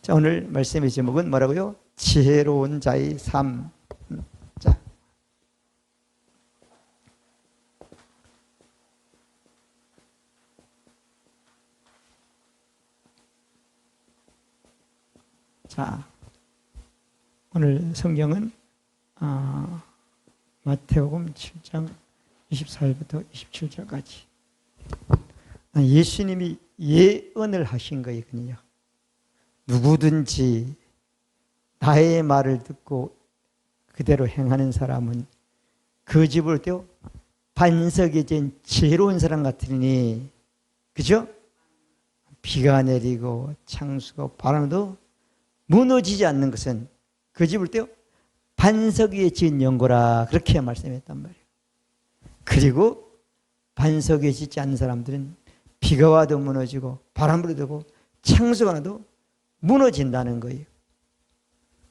자, 오늘 말씀의 제목은 뭐라고요? 지혜로운 자의 삶. 자, 오늘 성경은 마태복음 7장 24절부터 27절까지 예수님이 예언을 하신 거거든요. 누구든지 나의 말을 듣고 그대로 행하는 사람은 그 집을 떼어 반석에 진 지혜로운 사람 같으니, 그죠? 비가 내리고 창수가 바람도 무너지지 않는 것은 그 집을 떼어 반석 위에 지은 연고라, 그렇게 말씀했단 말이에요. 그리고 반석에 짓지 않는 사람들은 비가 와도 무너지고 바람 불어도 창수가 나도 무너진다는 거예요.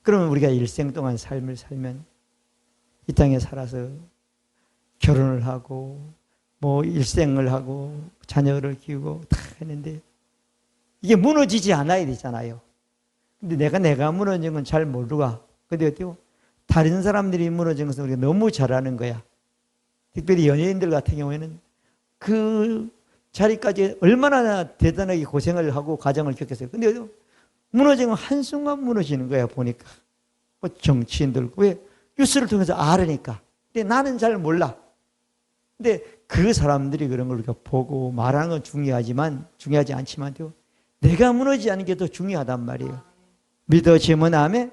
그러면 우리가 일생 동안 삶을 살면 이 땅에 살아서 결혼을 하고 뭐 일생을 하고 자녀를 키우고 다 했는데 이게 무너지지 않아야 되잖아요. 근데 내가 무너진 건 잘 모르고, 근데 어때요? 다른 사람들이 무너진 것은 우리가 너무 잘 아는 거야. 특별히 연예인들 같은 경우에는 그 자리까지 얼마나 대단하게 고생을 하고 과정을 겪었어요. 근데 어때요? 무너진 건 한순간 무너지는 거야, 보니까. 뭐 정치인들, 왜? 뉴스를 통해서 알으니까. 근데 나는 잘 몰라. 근데 그 사람들이 그런 걸 우리가 보고 말하는 건 중요하지 않지만, 내가 무너지지 않는 게 더 중요하단 말이에요. 믿어지면 아멘?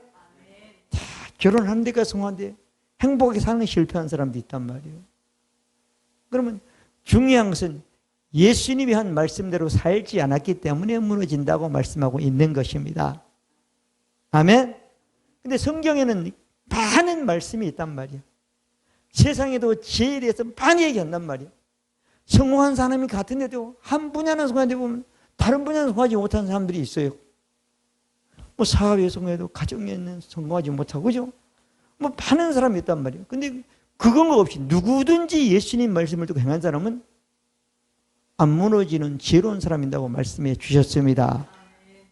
다 결혼하는 데가 성공한데 행복하게 사는 실패한 사람도 있단 말이에요. 그러면 중요한 것은 예수님이 한 말씀대로 살지 않았기 때문에 무너진다고 말씀하고 있는 것입니다. 아멘? 근데 성경에는 많은 말씀이 있단 말이에요. 세상에도 지혜에 대해서 많이 얘기한단 말이에요. 성공한 사람이 같은데도 한 분야는 성공한데 보면 다른 분야는 성공하지 못한 사람들이 있어요. 뭐 사업에 성공해도 가정에는 성공하지 못하고, 그죠? 뭐 많은 사람이 있단 말이에요. 근데 그건 거 없이 누구든지 예수님 말씀을 듣고 행한 사람은 안 무너지는 지혜로운 사람이라고 말씀해 주셨습니다.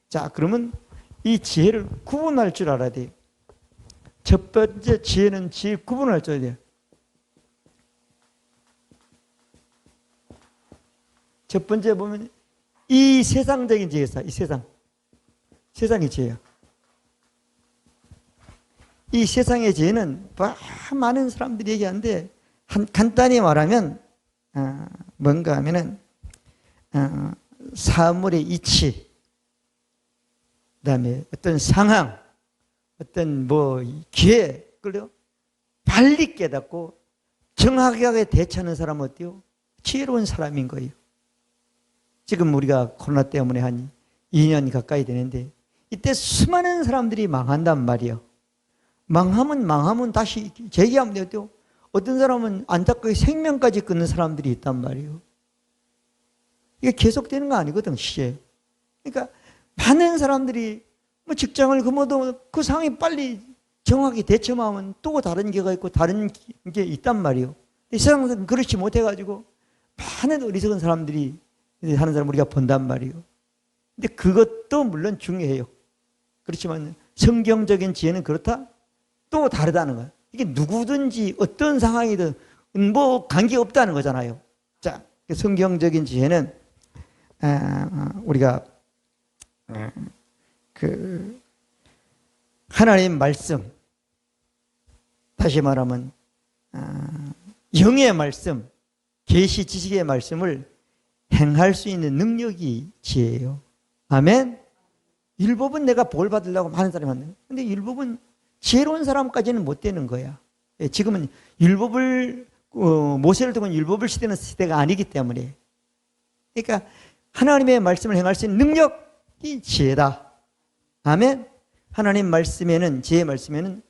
자, 그러면 이 지혜를 구분할 줄 알아야 돼요. 첫 번째 지혜는 지혜 구분할 줄 알아야 돼요. 첫 번째 보면 이 세상적인 지혜사, 이 세상의 지혜야. 이 세상의 지혜는 많은 사람들이 얘기하는데 간단히 말하면 뭔가 하면은 사물의 이치, 그다음에 어떤 상황, 어떤 뭐 기회, 그래요? 빨리 깨닫고 정확하게 대처하는 사람은 어때요? 지혜로운 사람인 거예요. 지금 우리가 코로나 때문에 한 2년 가까이 되는데 이때 수많은 사람들이 망한단 말이에요. 망하면 다시 재기하면 돼요. 어떤 사람은 안타깝게 생명까지 끊는 사람들이 있단 말이에요. 이게 계속되는 거 아니거든, 시제. 그러니까 많은 사람들이 뭐 직장을 그만둬도 그 상황이 빨리 정확히 대처만 하면 또 다른 게가 있고 다른 게 있단 말이에요. 이 세상은 그렇지 못해가지고 많은 어리석은 사람들이 하는 사람 우리가 본단 말이에요. 근데 그것도 물론 중요해요. 그렇지만 성경적인 지혜는 그렇다? 또 다르다는 거예요. 이게 누구든지 어떤 상황이든 뭐 관계없다는 거잖아요. 자, 성경적인 지혜는 우리가 그 하나님 말씀, 다시 말하면 영의 말씀, 계시 지식의 말씀을 행할 수 있는 능력이 지혜예요. 아멘? 율법은 내가 볼 받으려고 많은 사람이 왔는데, 근데 율법은 지혜로운 사람까지는 못 되는 거야. 지금은 율법을 모세를 두고 율법을 시대는 시대가 아니기 때문에. 그러니까 하나님의 말씀을 행할 수 있는 능력이 지혜다. 아멘? 하나님 말씀에는, 지혜 말씀에는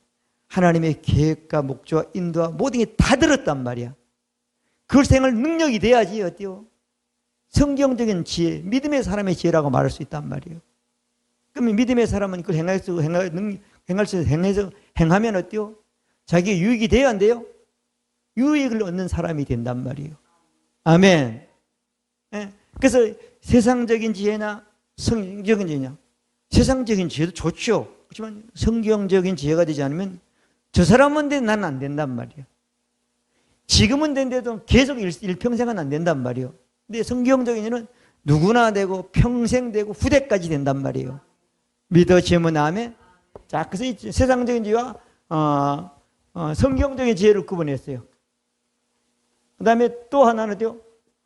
하나님의 계획과 목적과 인도와 모든 게 다 들었단 말이야. 그걸 행할 능력이 돼야지 어때요? 성경적인 지혜, 믿음의 사람의 지혜라고 말할 수 있단 말이에요. 그러면 믿음의 사람은 그걸 행하면 어때요? 자기의 유익이 돼야 안 돼요? 유익을 얻는 사람이 된단 말이에요. 아멘. 그래서 세상적인 지혜나 성경적인 지혜냐? 세상적인 지혜도 좋죠. 그렇지만 성경적인 지혜가 되지 않으면 저 사람은 돼 나는 안 된단 말이에요. 지금은 된데도 계속 일평생은 안 된단 말이에요. 근데 성경적인 지혜는 누구나 되고 평생 되고 후대까지 된단 말이에요. 믿어지면 아멘. 자, 그래서 세상적인 지혜와 성경적인 지혜를 구분했어요. 그 다음에 또 하나는요,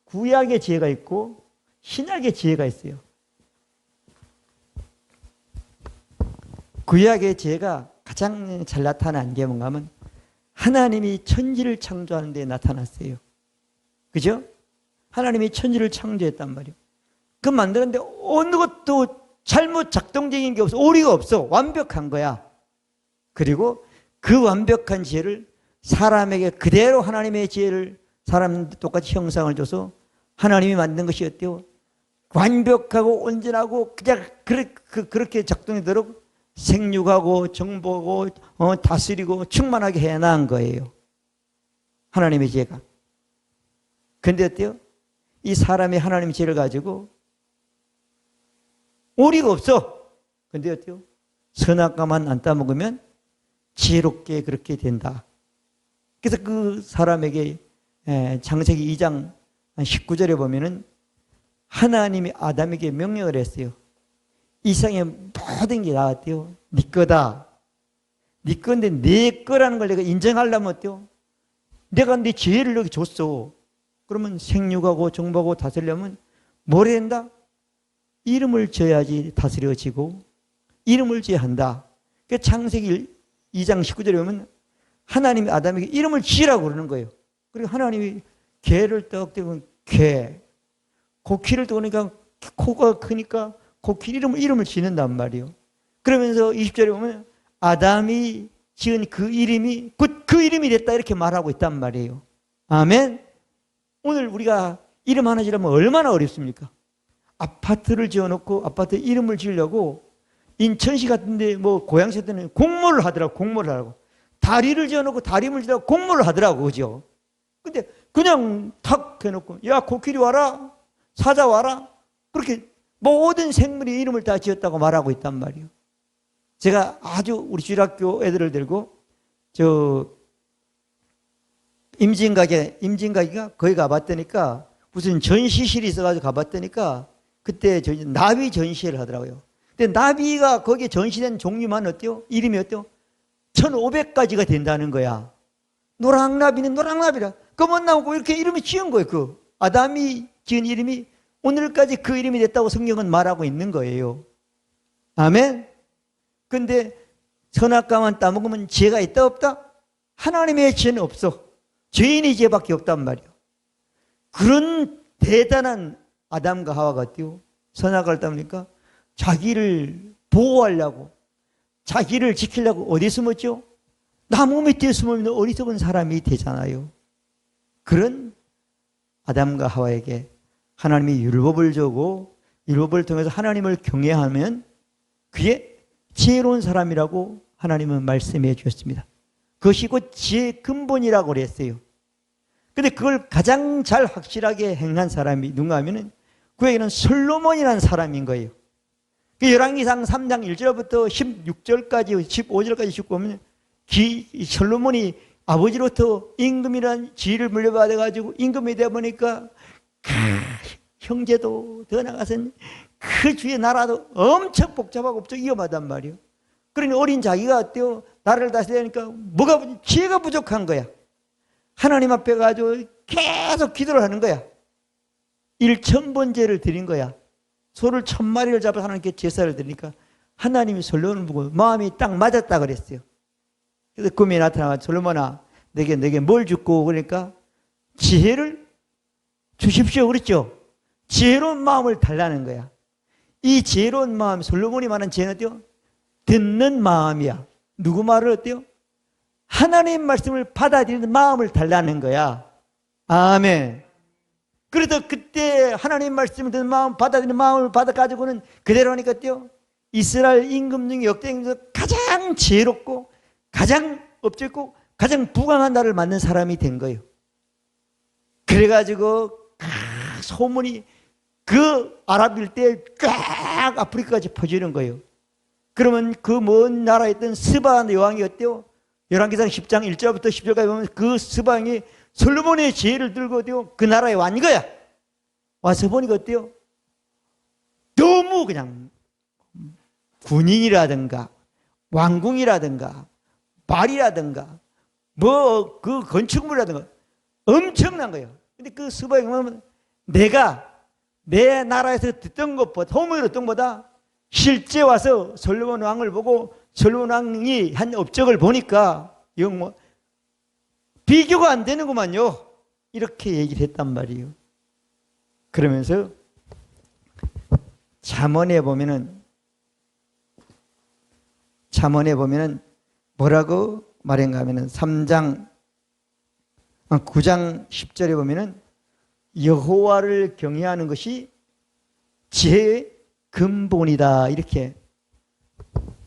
구약의 지혜가 있고 신약의 지혜가 있어요. 구약의 지혜가 가장 잘 나타난 게 뭔가 하면 하나님이 천지를 창조하는 데 나타났어요. 그죠? 하나님이 천지를 창조했단 말이에요. 그 만드는데 어느 것도 잘못 작동적인 게 없어. 오류가 없어. 완벽한 거야. 그리고 그 완벽한 지혜를 사람에게 그대로 하나님의 지혜를 사람한테 똑같이 형상을 줘서 하나님이 만든 것이 어때요? 완벽하고 온전하고 그냥 그렇게 작동되도록 생육하고 정복하고 다스리고 충만하게 해놓은 거예요. 하나님의 지혜가. 근데 어때요? 이 사람이 하나님의 지혜를 가지고 오리가 없어. 근데 어때요? 선악과만 안 따먹으면 지혜롭게 그렇게 된다. 그래서 그 사람에게 창세기 2장 19절에 보면은 하나님이 아담에게 명령을 했어요. 이 세상의 모든 게 나왔대요. 네 거다. 네 건데 내 거라는 걸 내가 인정하려면 어때요? 내가 네 지혜를 여기 줬어. 그러면 생육하고 정복하고 다스리려면 뭘 해야 된다? 이름을 지어야지 다스려지고 이름을 지어야 한다. 그러니까 창세기 2장 19절에 보면 하나님이 아담에게 이름을 지으라고 그러는 거예요. 그리고 하나님이 개를 떡 대고 개, 코끼리를 떠오니까 코가 크니까 코끼리 이름을 지는단 말이에요. 그러면서 20절에 보면 아담이 지은 그 이름이 곧 그 이름이 됐다 이렇게 말하고 있단 말이에요. 아멘. 오늘 우리가 이름 하나 지으려면 얼마나 어렵습니까? 아파트를 지어놓고 아파트 이름을 지으려고 인천시 같은데 뭐 고양시 같은 데 공모를 하더라고. 공모를 하라고. 다리를 지어놓고 다리를 지으려고 공모를 하더라고. 그죠? 근데 그냥 탁 해놓고 야 코끼리 와라 사자 와라 그렇게 모든 생물의 이름을 다 지었다고 말하고 있단 말이에요. 제가 아주 우리 주일학교 애들을 들고 임진각이가 거기 가봤더니까 무슨 전시실이 있어가지고 가봤더니까 그때 나비 전시회를 하더라고요. 근데 나비가 거기에 전시된 종류만 어때요? 이름이 어때요? 1500가지가 된다는 거야. 노랑나비는 노랑나비라. 검은 나무고 이렇게 이름이 지은 거예요. 그 아담이 지은 이름이 오늘까지 그 이름이 됐다고 성경은 말하고 있는 거예요. 아멘. 근데 선악과만 따먹으면 지혜가 있다 없다? 하나님의 지혜는 없어. 죄인의 지혜밖에 없단 말이에요. 그런 대단한 아담과 하와가 어때요? 선악과를 따먹으니까 자기를 보호하려고 자기를 지키려고 어디 숨었죠? 나무 밑에 숨으면 어리석은 사람이 되잖아요. 그런 아담과 하와에게 하나님이 율법을 주고 율법을 통해서 하나님을 경외하면 그게 지혜로운 사람이라고 하나님은 말씀해 주셨습니다. 그것이 곧 지혜의 근본이라고 그랬어요. 그런데 그걸 가장 잘 확실하게 행한 사람이 누군가 하면은 그에게는 솔로몬이라는 사람인 거예요. 그 열왕기상 3장 1절부터 16절까지 15절까지 쭉 보면 솔로몬이 아버지로부터 임금이라는 지위를 물려받아 가지고 임금이 되어 보니까 형제도 더 나가서는 그 주의 나라도 엄청 복잡하고 엄청 위험하단 말이에요. 그러니 어린 자기가 어때요? 나라를 다스리니까 뭐가 지혜가 부족한 거야. 하나님 앞에 가지고 계속 기도를 하는 거야. 1000번제를 드린 거야. 소를 1000마리를 잡아서 하나님께 제사를 드리니까 하나님이 솔로몬을 보고 마음이 딱 맞았다 그랬어요. 그래서 꿈에 나타나 솔로몬아 내게 뭘 줬고 그러니까 지혜를 주십시오 그랬죠. 지혜로운 마음을 달라는 거야. 이 지혜로운 마음, 솔로몬이 말한 지혜는 어때요? 듣는 마음이야. 누구 말을 어때요? 하나님 말씀을 받아들이는 마음을 달라는 거야. 아멘. 그래도 그때 하나님 말씀을 듣는 마음, 받아들이는 마음을 받아가지고는 그대로 하니까 어때요? 이스라엘 임금 중에 역대 임금 중에서 가장 지혜롭고 가장 업적고 가장 부강한 나라를 만든 사람이 된 거예요. 그래가지고 소문이 그 아랍 일대에 쫙 아프리카까지 퍼지는 거예요. 그러면 그 먼 나라에 있던 스바 여왕이 어때요? 열왕기상 10장 1절부터 10절까지 보면 그 스바 왕이 솔로몬의 지혜를 들고 어때요? 그 나라에 왔 거야. 와서 보니까 어때요? 너무 그냥 군인이라든가 왕궁이라든가 말이라든가 뭐 그 건축물이라든가 엄청난 거예요. 근데 그 스바 왕은 내가 내 나라에서 듣던 것보다 소문으로 듣던 것보다 실제 와서 솔로몬 왕을 보고 솔로몬 왕이 한 업적을 보니까 이건 뭐 비교가 안 되는구만요. 이렇게 얘기를 했단 말이에요. 그러면서 잠언에 보면은 뭐라고 말했가 하면은 9장 10절에 보면은 여호와를 경외하는 것이 지혜의 근본이다. 이렇게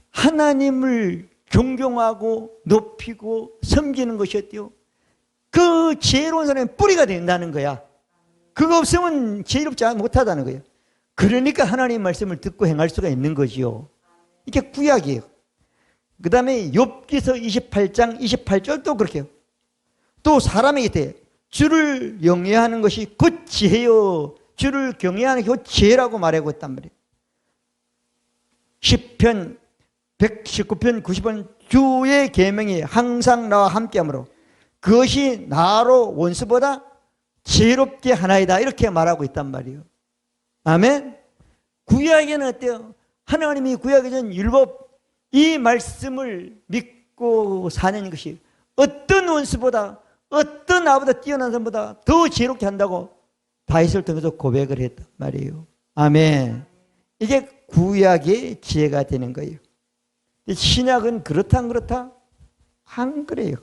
하나님을 존경하고 높이고 섬기는 것이 어때요? 그 지혜로운 사람의 뿌리가 된다는 거야. 그거 없으면 지혜롭지 못하다는 거예요. 그러니까 하나님 말씀을 듣고 행할 수가 있는 거지요. 이게 구약이에요. 그 다음에 욥기서 28장 28절도 그렇게요. 또 사람에게 주를 영예하는 것이 곧 지혜요. 주를 경외하는 게 곧 지혜라고 말하고 있단 말이에요. 시편 119편 90번 주의 계명이 항상 나와 함께하므로 그것이 나로 원수보다 지혜롭게 하나이다. 이렇게 말하고 있단 말이에요. 아멘. 구약에는 어때요? 하나님이 구약에 전 율법 이 말씀을 믿고 사는 것이 어떤 원수보다 어떤 나보다 뛰어난 사람보다 더 지혜롭게 한다고 다윗을 통해서 고백을 했단 말이에요. 아멘. 이게 구약의 지혜가 되는 거예요. 신약은 그렇다 안 그렇다? 안 그래요.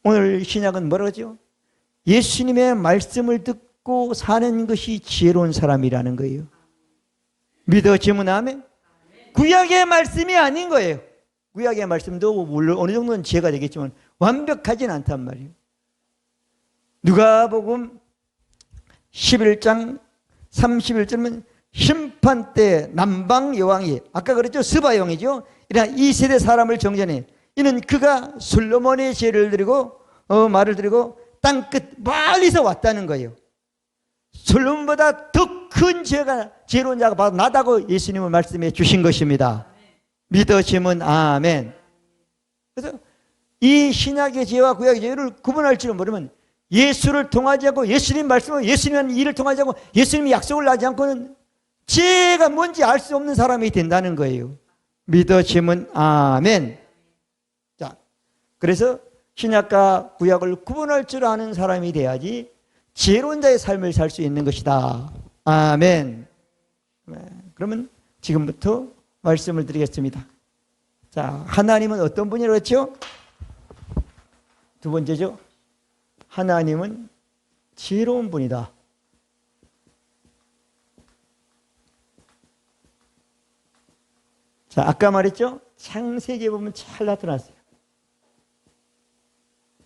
오늘 신약은 뭐라고 하죠? 예수님의 말씀을 듣고 사는 것이 지혜로운 사람이라는 거예요. 믿어지면 아멘? 구약의 말씀이 아닌 거예요. 구약의 말씀도 물론 어느 정도는 지혜가 되겠지만 완벽하진 않단 말이에요. 누가복음 11장 31절은 심판 때 남방 여왕이 아까 그랬죠? 스바 여왕이죠. 이러나 이 세대 사람을 정죄해 이는 그가 솔로몬의 죄를 드리고 말을 드리고 땅끝 멀리서 왔다는 거예요. 솔로몬보다 더 큰 지혜로운 자가 바로 나다고 예수님은 말씀해 주신 것입니다. 믿으시면 아멘. 그래서 이 신약의 지혜와 구약의 지혜를 구분할 줄을 모르면 예수를 통하지 않고 예수님 말씀을 예수님의 일을 통하지 않고 예수님이 약속을 하지 않고는 지혜가 뭔지 알 수 없는 사람이 된다는 거예요. 믿으시면 아멘. 자, 그래서 신약과 구약을 구분할 줄 아는 사람이 돼야지 지혜로운 자의 삶을 살 수 있는 것이다. 아멘. 그러면 지금부터 말씀을 드리겠습니다. 자, 하나님은 어떤 분이라고 했죠? 두 번째죠. 하나님은 지혜로운 분이다. 자, 아까 말했죠? 창세기에 보면 잘 나타났어요.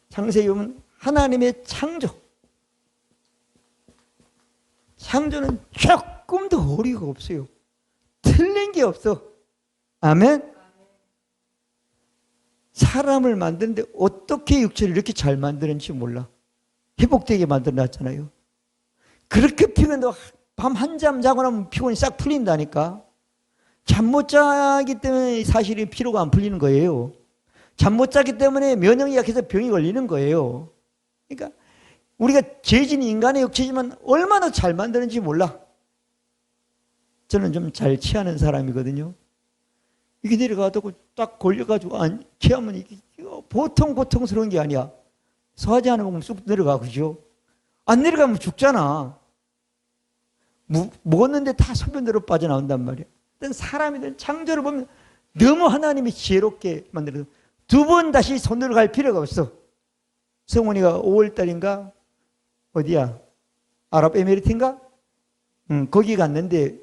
창세기에 보면 하나님의 창조. 창조는 조금도 어리가 없어요. 틀린 게 없어. 아멘? 사람을 만드는데 어떻게 육체를 이렇게 잘 만드는지 몰라. 회복되게 만들어놨잖아요. 그렇게 피곤해도 밤 한잠 자고 나면 피곤이 싹 풀린다니까. 잠 못 자기 때문에 사실은 피로가 안 풀리는 거예요. 잠 못 자기 때문에 면역이 약해서 병이 걸리는 거예요. 그러니까 우리가 죄진 인간의 육체지만 얼마나 잘 만드는지 몰라. 저는 좀 잘 취하는 사람이거든요. 이게 내려가도 딱 걸려가지고 취하면 이게 보통 고통스러운 게 아니야. 소화제 하나 먹으면 쑥 내려가, 그죠? 안 내려가면 죽잖아. 먹었는데 다 소변대로 빠져나온단 말이야. 사람이든 창조를 보면 너무 하나님이 지혜롭게 만들어서 두 번 다시 손으로 갈 필요가 없어. 성훈이가 5월달인가 어디야? 아랍에미리트인가? 거기 갔는데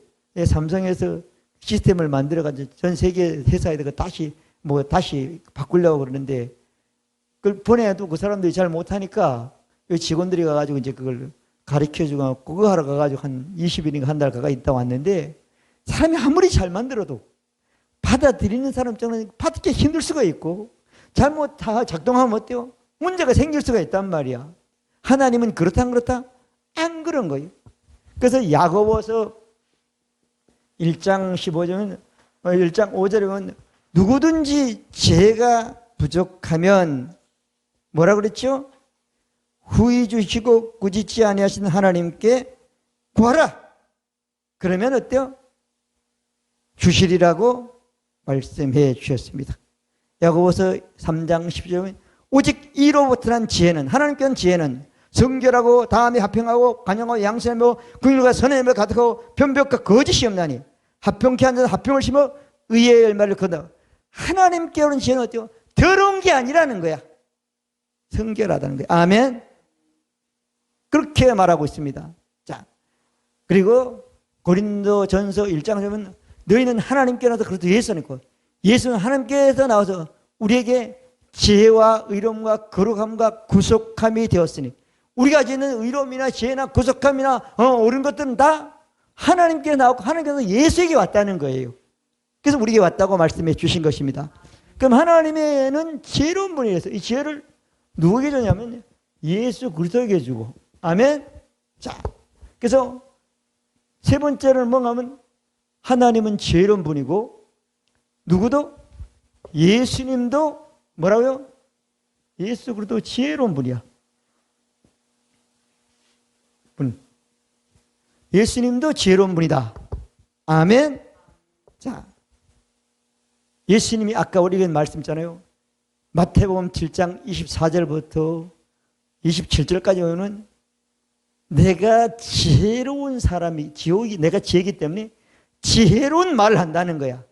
삼성에서 시스템을 만들어가지고 전 세계 회사에다가 다시 바꾸려고 그러는데 그걸 보내도 그 사람들이 잘 못하니까 직원들이 가가지고 이제 그걸 가르쳐주고 그거 하러 가가지고 한 20일인가 한 달 가까이 있다 왔는데 사람이 아무리 잘 만들어도 받아들이는 사람 입장은 받기 힘들 수가 있고 잘못 다 작동하면 어때요? 문제가 생길 수가 있단 말이야. 하나님은 그렇다 안 그렇다? 안 그런 거예요. 그래서 야고보서 1장 15절, 1장 5절에 보면 누구든지 죄가 부족하면 뭐라 그랬죠? 후히 주시고 꾸짖지 아니하시는 하나님께 구하라. 그러면 어때요? 주시리라고 말씀해 주셨습니다. 야고보서 3장 10절에 오직 이로부터 난 지혜는, 하나님께는 지혜는 성결하고 다음에 합평하고 간영하고 양선하며 긍휼과 선행을 가득하고 변벽과 거짓이 없나니 합평케 한 자는 합평을 심어 의의 열매를 거둬. 하나님께 오는 지혜는 어때요? 더러운 게 아니라는 거야. 성결하다는 거야. 아멘. 그렇게 말하고 있습니다. 자, 그리고 고린도전서 1장에 보면 너희는 하나님께 나서 그렇도 예수니까 예수는 하나님께서 나와서 우리에게 지혜와 의로움과 거룩함과 구속함이 되었으니 우리가 지는 의로움이나 지혜나 구속함이나 옳은 것들은 다 하나님께 나왔고 하나님께서 예수에게 왔다는 거예요. 그래서 우리에게 왔다고 말씀해 주신 것입니다. 그럼 하나님은 지혜로운 분이라서 이 지혜를 누구에게 주냐면 예수 그리스도에게 주고. 아멘. 자, 그래서 세 번째는 뭔가 하면 하나님은 지혜로운 분이고 누구도 예수님도 뭐라고요? 예수 그리스도 지혜로운 분이야. 예수님도 지혜로운 분이다. 아멘. 자, 예수님이 아까 우리가 말씀했잖아요. 마태복음 7장 24절부터 27절까지 오면 내가 지혜로운 사람이 지옥이 내가 지혜이기 때문에 지혜로운 말을 한다는 거야.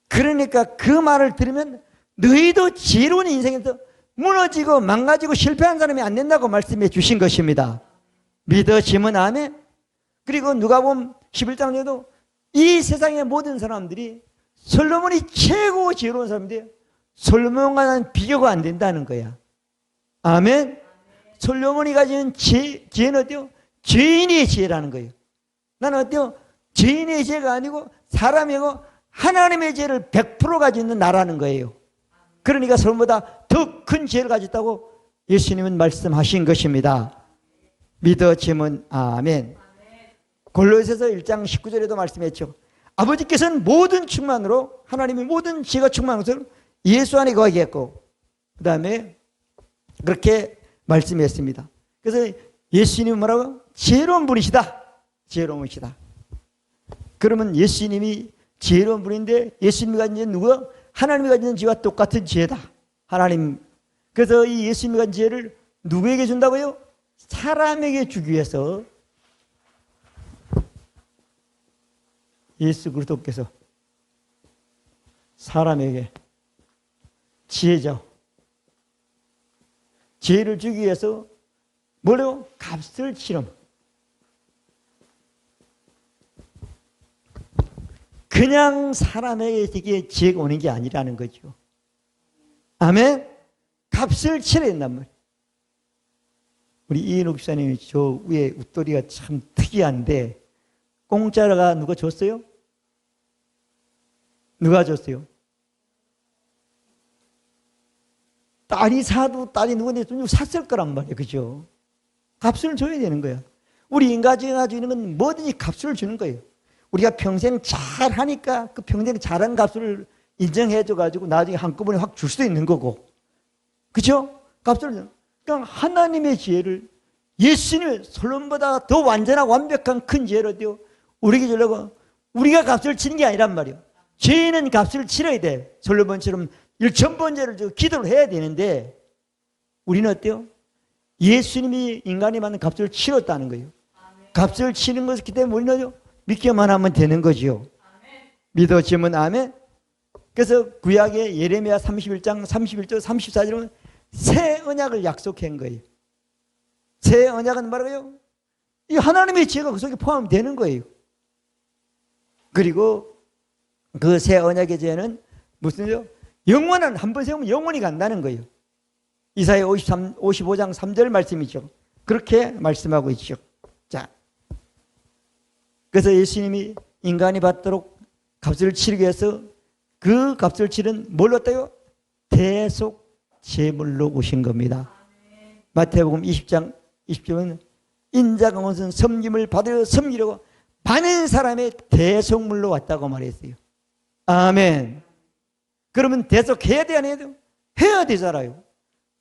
그러니까 그 말을 들으면 너희도 지혜로운 인생에서 무너지고 망가지고 실패한 사람이 안 된다고 말씀해 주신 것입니다. 믿어지면 아멘. 그리고 누가복음 11장에도 이 세상의 모든 사람들이 솔로몬이 최고 지혜로운 사람인데 솔로몬과는 비교가 안 된다는 거야. 아멘. 솔로몬이 가진 지혜는 어때요? 죄인의 지혜라는 거예요. 나는 어때요? 죄인의 지혜가 아니고 사람이고 하나님의 지혜를 100% 가지고 있는 나라는 거예요. 그러니까 솔로몬보다 더 큰 지혜를 가졌다고 예수님은 말씀하신 것입니다. 믿어지면 아멘. 골로새서 1장 19절에도 말씀했죠. 아버지께서는 모든 충만으로 하나님이 모든 지혜가 충만한 것을 예수 안에 거하게 했고 그 다음에 그렇게 말씀했습니다. 그래서 예수님은 뭐라고? 지혜로운 분이시다. 지혜로운 분이시다. 그러면 예수님이 지혜로운 분인데 예수님이 가진 지혜는 누구야? 하나님이 가진 지혜와 똑같은 지혜다. 하나님. 그래서 이 예수님이 가진 지혜를 누구에게 준다고요? 사람에게 주기 위해서 예수 그리스도께서 사람에게 지혜죠. 지혜를 주기 위해서 뭐래요? 값을 치름. 그냥 사람에게 지혜가 오는 게 아니라는 거죠. 아멘? 값을 치러야 된단 말이에요. 우리 이인욱 집사님이 저 위에 웃돌이가 참 특이한데 공짜가 누가 줬어요? 누가 줬어요? 딸이 사도 딸이 누구한테 좀 샀을 거란 말이에요. 그죠? 값을 줘야 되는 거야. 우리 인간이 가지고 있는 건 뭐든지 값을 주는 거예요. 우리가 평생 잘 하니까 그 평생 잘한 값을 인정해줘가지고 나중에 한꺼번에 확 줄 수도 있는 거고. 그죠? 값을 주는. 그러니까 하나님의 지혜를 예수님의 솔로몬보다 더 완전하고 완벽한 큰 지혜를 어때요? 우리에게 주려고 우리가 값을 치는 게 아니란 말이에요. 죄인은 값을 치러야 돼. 솔로몬처럼 1000번째를 주고 기도를 해야 되는데 우리는 어때요? 예수님이 인간이 받는 값을 치렀다는 거예요. 값을 치는 것이기 때문에 우리는 믿기만 하면 되는 거지요. 믿어지면 아멘. 그래서 구약의 예레미야 31장 31절 34절은 새 언약을 약속한 거예요. 새 언약은 뭐라고요? 이 하나님의 지혜가 그 속에 포함되는 거예요. 그리고 그 새 언약의 지혜는 무슨요? 영원한 한 번 세우면 영원히 간다는 거예요. 이사야 55장 3절 말씀이죠. 그렇게 말씀하고 있죠. 자, 그래서 예수님이 인간이 받도록 값을 치르기 위해서 그 값을 치른 뭘로 떠요? 대속 제물로 오신 겁니다. 마태복음 20장 20절은 인자가 무슨 섬김을 받으려 섬기려고 많은 사람의 대속물로 왔다고 말했어요. 아멘. 그러면 대속해야 돼, 안 해야 돼요? 해야 되잖아요.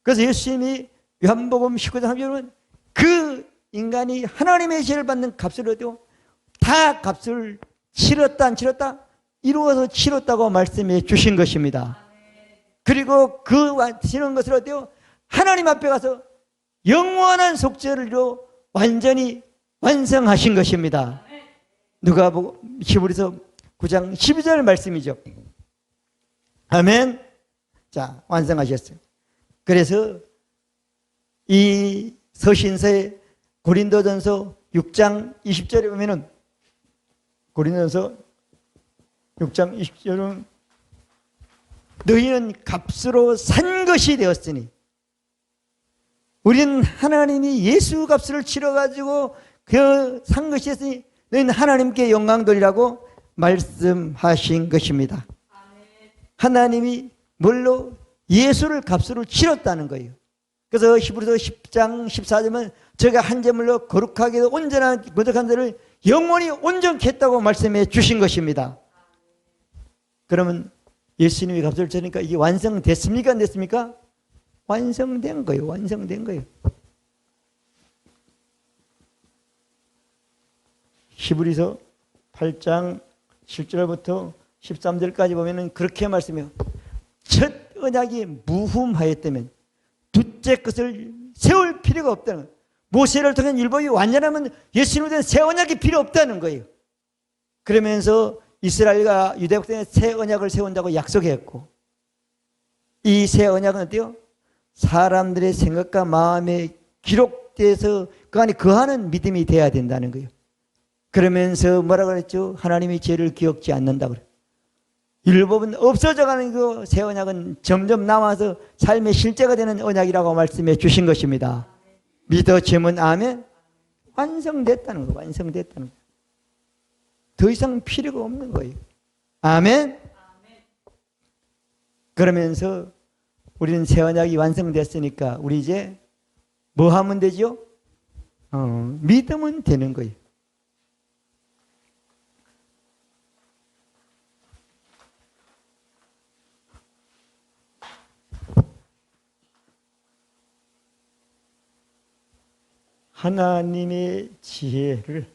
그래서 예수님이 요한복음 19장 3절은 그 인간이 하나님의 죄를 받는 값을 얻어 다 값을 치렀다 안 치렀다? 이루어서 치렀다고 말씀해 주신 것입니다. 그리고 그 치른 것을 얻어 하나님 앞에 가서 영원한 속죄를 이루어 완전히 완성하신 것입니다. 누가복음 히브리서 9장 12절 말씀이죠. 아멘. 자, 완성하셨어요. 그래서 이 서신서의 고린도전서 6장 20절에 보면은 고린도전서 6장 20절은 너희는 값으로 산 것이 되었으니 우리는 하나님이 예수 값을 치러가지고 그 산 것이 됐으니 너희는 하나님께 영광 돌리라고 말씀하신 것입니다. 하나님이 뭘로? 예수를 값으로 치렀다는 거예요. 그래서 히브리서 10장 14절은 저가 한 제물로 거룩하게도 온전한 거룩한 자를 영원히 온전케 했다고 말씀해 주신 것입니다. 그러면 예수님이 값을 치니까 이게 완성됐습니까? 안 됐습니까? 완성된 거예요. 완성된 거예요. 히브리서 8장 7절부터 13절까지 보면은 그렇게 말씀해요. 첫 언약이 무흠하였다면 둘째 것을 세울 필요가 없다는 거예요. 모세를 통한 율법이 완전하면 예수님에 대한 새 언약이 필요 없다는 거예요. 그러면서 이스라엘과 유대 백성에 새 언약을 세운다고 약속했고 이 새 언약은 어때요? 사람들의 생각과 마음에 기록돼서 그 안에 거하는 믿음이 돼야 된다는 거예요. 그러면서 뭐라고 그랬죠? 하나님이 죄를 기억지 않는다고 그래요. 율법은 없어져가는 그 새 언약은 점점 남아서 삶의 실제가 되는 언약이라고 말씀해 주신 것입니다. 믿어지면 아멘. 완성됐다는 거예요. 완성됐다는 거예요. 더 이상 필요가 없는 거예요. 아멘. 그러면서 우리는 새 언약이 완성됐으니까 우리 이제 뭐 하면 되죠? 믿으면 되는 거예요. 하나님의 지혜를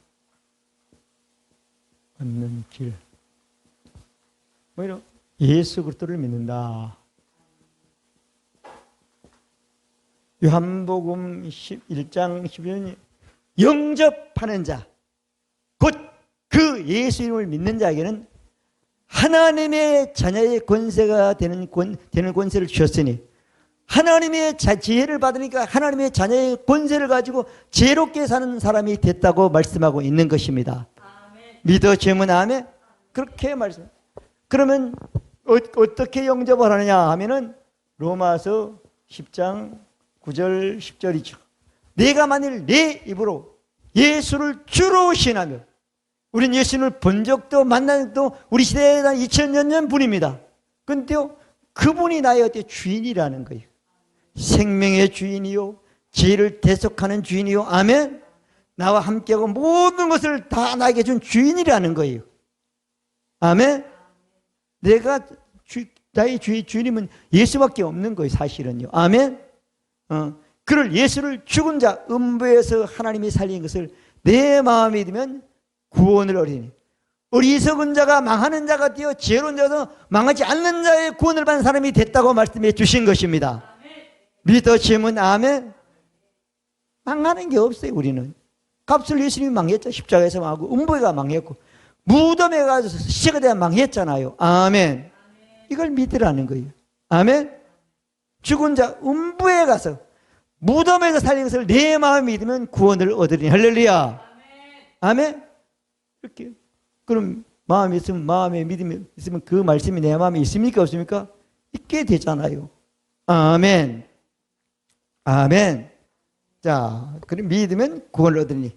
얻는 길. 뭐이런 예수 그리스도를 믿는다. 요한복음 1장 11절 영접하는 자, 곧 그 예수 이름을 믿는 자에게는 하나님의 자녀의 권세가 되는 권세를 주셨으니 하나님의 지혜를 받으니까 하나님의 자녀의 권세를 가지고 지혜롭게 사는 사람이 됐다고 말씀하고 있는 것입니다. 믿어지면 아멘. 그렇게 말씀. 그러면 어떻게 영접을 하느냐 하면은 로마서 10장 9절 10절이죠. 내가 만일 내 입으로 예수를 주로 신하며 우리는 예수님을 본 적도 만난 적도 우리 시대에 한 2000년 전 분입니다. 그런데요 그분이 나의 어때 주인이라는 거예요. 생명의 주인이요 죄를 대속하는 주인이요 아멘. 나와 함께하고 모든 것을 다 나에게 준 주인이라는 거예요. 아멘. 내가 나의 주인이면 예수밖에 없는 거예요. 사실은요. 아멘. 그를 예수를 죽은 자 음부에서 하나님이 살린 것을 내 마음에 들면 구원을 얻으니 어리석은 자가 망하는 자가 되어 지혜로운 자도 망하지 않는 자의 구원을 받는 사람이 됐다고 말씀해 주신 것입니다. 믿어지면 아멘. 망하는 게 없어요. 우리는 값을 예수님이 망했죠. 십자가에서 망하고 음부가 망했고 무덤에 가서 시체가 되어 망했잖아요. 아멘. 이걸 믿으라는 거예요. 아멘. 죽은 자 음부에 가서 무덤에서 살린 것을 내 마음에 믿으면 구원을 얻으리니 할렐루야. 아멘. 이렇게 그럼 마음이 있으면 마음에 믿음이 있으면 그 말씀이 내 마음에 있습니까 없습니까? 있게 되잖아요. 아멘. 아멘. 자, 그럼 믿으면 구원을 얻으니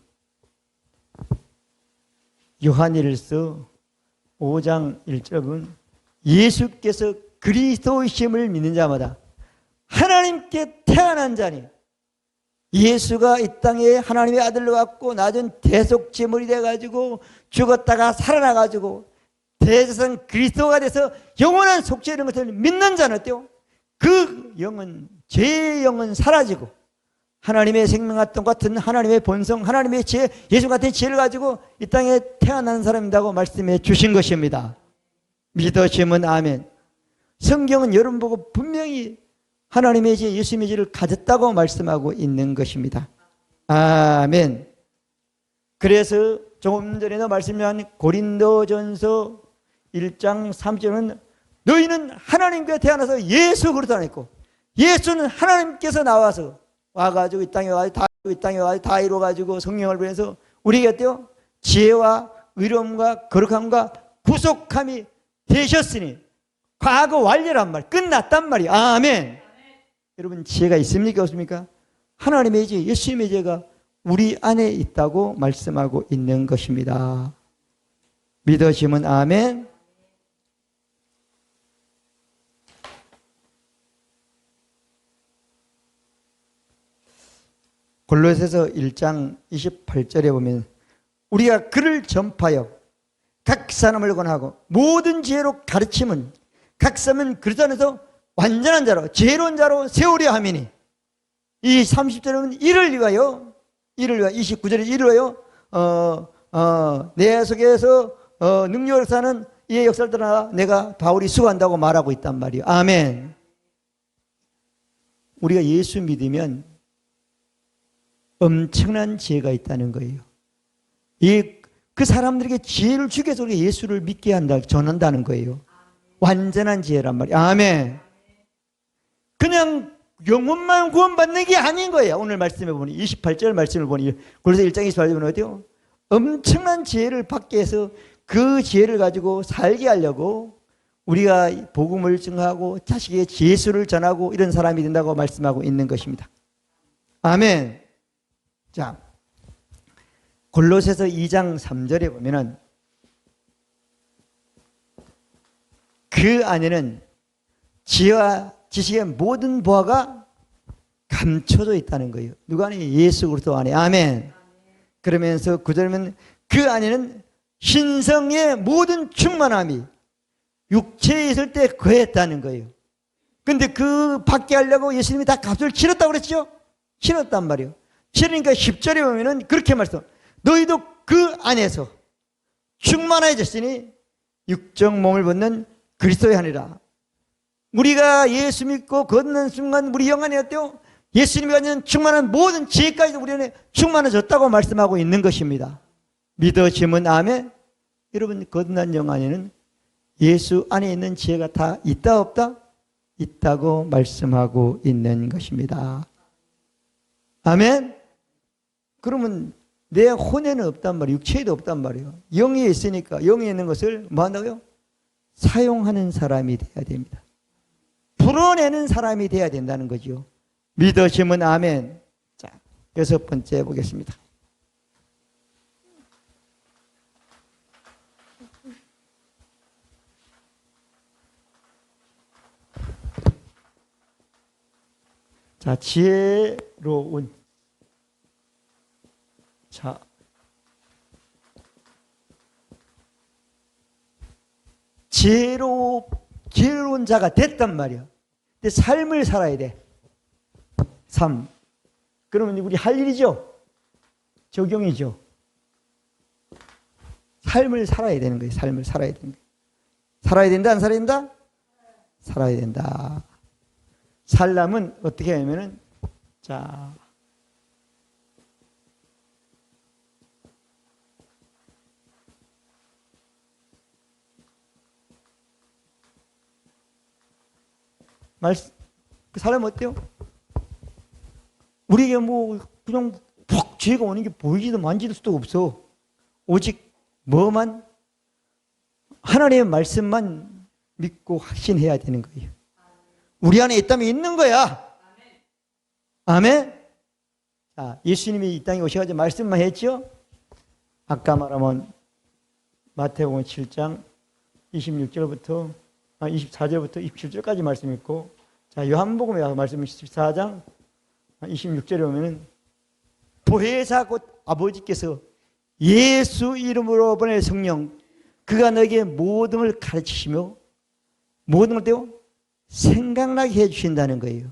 요한일서 5장 1절은 예수께서 그리스도이심을 믿는 자마다 하나님께 태어난 자니, 예수가 이 땅에 하나님의 아들로 왔고 낮은 대속제물이 돼가지고 죽었다가 살아나가지고 대제사장 그리스도가 돼서 영원한 속죄 이런 것을 믿는 자는 어때요? 그 영은, 죄의 영은 사라지고 하나님의 생명과 똑같은 하나님의 본성, 하나님의 지혜, 예수 같은 지혜를 가지고 이 땅에 태어난 사람이라고 말씀해 주신 것입니다. 믿으시면 아멘. 성경은 여러분 보고 분명히 하나님의 지혜, 예수님의 지혜를 가졌다고 말씀하고 있는 것입니다. 아멘. 그래서 조금 전에도 말씀한 고린도전서 1장 3절은 너희는 하나님께 태어나서 예수 그리스도 안에 있고, 예수는 하나님께서 나와서 와가지고 이 땅에 와가지고 다 이루어가지고 성령을 보내서 우리에게 어때요? 지혜와 의로움과 거룩함과 구속함이 되셨으니 과거 완료란 말, 끝났단 말이에요. 아멘. 여러분 지혜가 있습니까 없습니까? 하나님의 지혜, 예수님의 지혜가 우리 안에 있다고 말씀하고 있는 것입니다. 믿으시면 아멘. 골로새서 1장 28절에 보면 우리가 그를 전파하여 각 사람을 권하고 모든 지혜로 가르침은 각 사람은 그리스도 안에서 완전한 자로 지혜로운 자로 세우려 함이니, 이 30절은 이를 위하여 29절에 이를 위하여 내 속에서 능력을 사는 이의 역사를 따라 내가 바울이 수고한다고 말하고 있단 말이에요. 아멘. 우리가 예수 믿으면 엄청난 지혜가 있다는 거예요. 그 사람들에게 지혜를 주기 위해서 우리가 예수를 믿게 한다, 전한다는 거예요. 완전한 지혜란 말이에요. 아멘. 그냥 영혼만 구원받는 게 아닌 거예요. 오늘 말씀해 보니 28절 말씀을 보니 골로새 1장 28절에 보니 어때요? 엄청난 지혜를 받게 해서 그 지혜를 가지고 살게 하려고 우리가 복음을 증하고 자식에게 예수를 전하고 이런 사람이 된다고 말씀하고 있는 것입니다. 아멘. 자, 골로새서 2장 3절에 보면은 그 안에는 지혜와 지식의 모든 보화가 감춰져 있다는 거예요. 누가 안에? 예수 그리스도 안에. 아멘. 그러면서 9절은 그 안에는 신성의 모든 충만함이 육체에 있을 때 거했다는 거예요. 근데 그 받게 하려고 예수님이 다 값을 치렀다고 그랬죠? 치렀단 말이에요. 치르니까 10절에 보면은 그렇게 말씀, 너희도 그 안에서 충만해졌으니 육적 몸을 벗는 그리스도의 하니라. 우리가 예수 믿고 걷는 순간 우리 영안에 어때요? 예수님이 가진 충만한 모든 지혜까지도 우리 안에 충만해졌다고 말씀하고 있는 것입니다. 믿으시면 아멘. 여러분 거듭난 영안에는 예수 안에 있는 지혜가 다 있다 없다? 있다고 말씀하고 있는 것입니다. 아멘. 그러면 내 혼에는 없단 말이에요. 육체에도 없단 말이에요. 영에 있으니까 영에 있는 것을 뭐 한다고요? 사용하는 사람이 돼야 됩니다. 풀어내는 사람이 돼야 된다는 거죠. 믿으시면 아멘. 자, 6번째 보겠습니다. 자, 지혜로운. 자, 지혜로운 자가 됐단 말이야. 근데 삶을 살아야 돼. 삶. 그러면 우리 할 일이죠? 적용이죠. 삶을 살아야 되는 거예요. 삶을 살아야 되는 거예요. 살아야 된다, 안 살아야 된다? 살아야 된다. 살려면 어떻게 하냐면은, 자, 그 사람 어때요? 우리에게 뭐 그냥 푹 죄가 오는 게 보이지도 만질 수도 없어. 오직 뭐만? 하나님의 말씀만 믿고 확신해야 되는 거예요. 우리 안에 있다면 있는 거야. 아멘. 자, 예수님이 이 땅에 오셔가지고 말씀만 했죠? 아까 말하면 마태복음 7장 24절부터 27절까지 말씀이 있고, 자, 요한복음에 와서 말씀은 14장 26절에 보면은 보혜사 곧 아버지께서 예수 이름으로 보낼 성령, 그가 너에게 모든 걸 가르치시며 모든 걸 떼어 생각나게 해주신다는 거예요.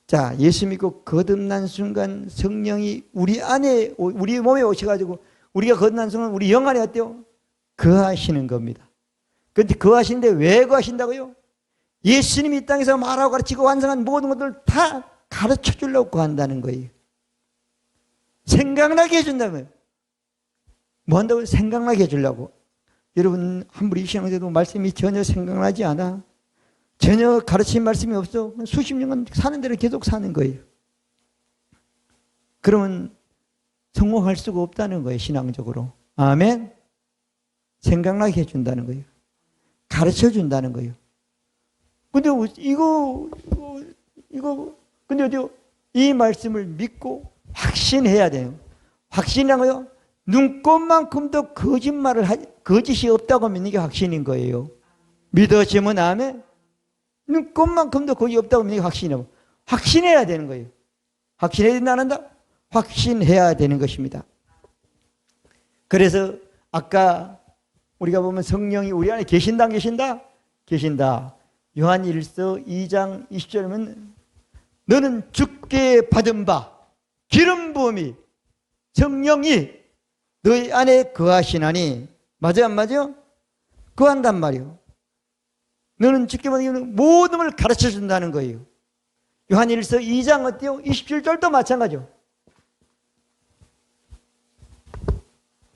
자, 예수 믿고 거듭난 순간 성령이 우리 안에, 우리 몸에 오셔가지고 우리가 거듭난 순간 우리 영 안에 어때요? 거하시는 겁니다. 그런데 거하시는데 왜 거하신다고요? 예수님이 이 땅에서 말하고 가르치고 완성한 모든 것들을 다 가르쳐 주려고 거한다는 거예요. 생각나게 해준다면 뭐 한다고? 생각나게 해주려고. 여러분 한무리 신앙생활도 말씀이 전혀 생각나지 않아. 전혀 가르친 말씀이 없어. 수십 년간 사는 대로 계속 사는 거예요. 그러면 성공할 수가 없다는 거예요, 신앙적으로. 아멘. 생각나게 해준다는 거예요. 가르쳐 준다는 거예요. 근데 근데 어디요? 이 말씀을 믿고 확신해야 돼요. 확신이란 거요? 눈꽃만큼도 거짓이 없다고 믿는 게 확신인 거예요. 믿어지면 아멘. 눈꽃만큼도 거짓이 없다고 믿는 게 확신이에요. 확신해야 되는 거예요. 확신해야 된다, 안 한다? 확신해야 되는 것입니다. 그래서 아까 우리가 보면 성령이 우리 안에 계신다, 안 계신다? 계신다. 요한일서 2장 20절이면 너는 주께 받은 바 기름 부음이 성령이 너희 안에 거하시나니, 맞아요, 안 맞아요? 거한단 말이에요. 너는 주께 받은 모든 걸 가르쳐 준다는 거예요. 요한일서 2장 어때요? 27절도 마찬가지요.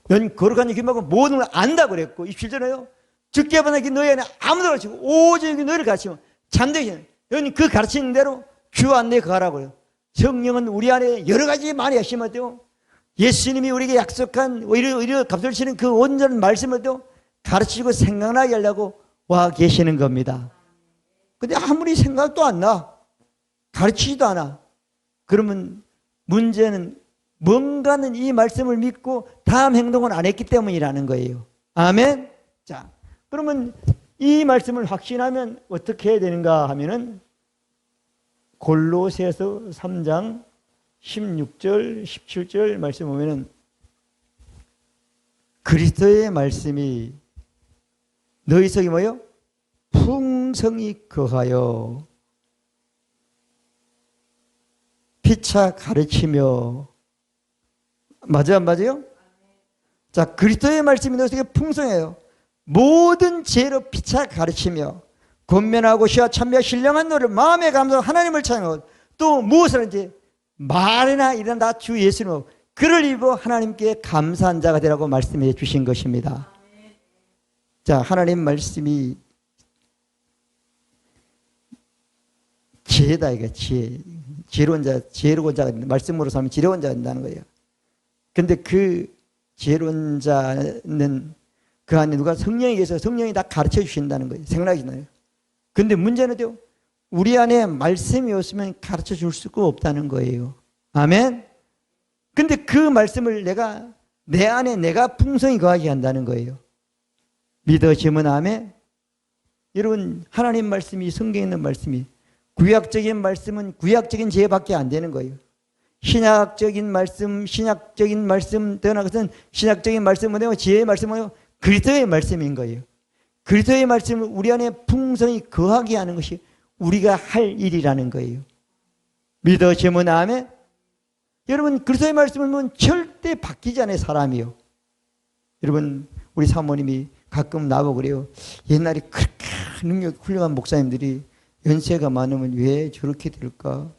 넌 거룩한 기름하고 모든 걸 안다 그랬고, 27절에요. 주께 받은 너희 안에 아무도 가르치고 오직 너희를 가르치면 잠들게. 너는 그 가르치는 대로 주 안에 거하라고 그래요. 성령은 우리 안에 여러 가지 많이 하시면 어때요? 예수님이 우리에게 약속한 오히려 값을 그 온전한 말씀을 가르치고 생각나게 하려고 와 계시는 겁니다. 근데 아무리 생각도 안 나, 가르치지도 않아. 그러면 문제는 뭔가는 이 말씀을 믿고 다음 행동을 안 했기 때문이라는 거예요. 아멘. 자, 그러면 이 말씀을 확신하면 어떻게 해야 되는가 하면은 골로새서 3장 16절, 17절 말씀 보면은 그리스도의 말씀이 너희 속에 뭐요? 풍성히 거하여 피차 가르치며, 맞아요, 안 맞아요? 자, 그리스도의 말씀이 너희 속에 풍성해요. 모든 지혜로 피차 가르치며 권면하고 시와 참며 신령한 노를 마음에 감사하고 하나님을 찬양하고 또 무엇을 하는지 말이나 일어나 주 예수님으로 그를 입어 하나님께 감사한 자가 되라고 말씀해 주신 것입니다. 자, 하나님 말씀이 지혜다, 이게 지혜. 지혜로운 자가 말씀으로 살면 지혜로운 자가 된다는 거예요. 근데 그 지혜로운 자는 그 안에 누가 성령이 계셔서 성령이 다 가르쳐 주신다는 거예요. 생각나기 전에. 근데 문제는요, 우리 안에 말씀이 없으면 가르쳐 줄 수가 없다는 거예요. 아멘? 근데 그 말씀을 내 안에 내가 풍성히 거하게 한다는 거예요. 믿어지면 아멘? 여러분, 하나님 말씀이, 성경에 있는 말씀이, 구약적인 말씀은 구약적인 지혜밖에 안 되는 거예요. 신약적인 말씀, 더 나아가서는 신약적인 말씀은 지혜의 말씀은 그리스도의 말씀인 거예요. 그리스도의 말씀을 우리 안에 풍성히 거하게 하는 것이 우리가 할 일이라는 거예요. 믿어지면 아멘? 여러분, 그리스도의 말씀을 보면 절대 바뀌지 않아요, 사람이요. 여러분, 우리 사모님이 가끔 나보고 그래요. 옛날에 그렇게 훌륭한 목사님들이 연세가 많으면 왜 저렇게 될까?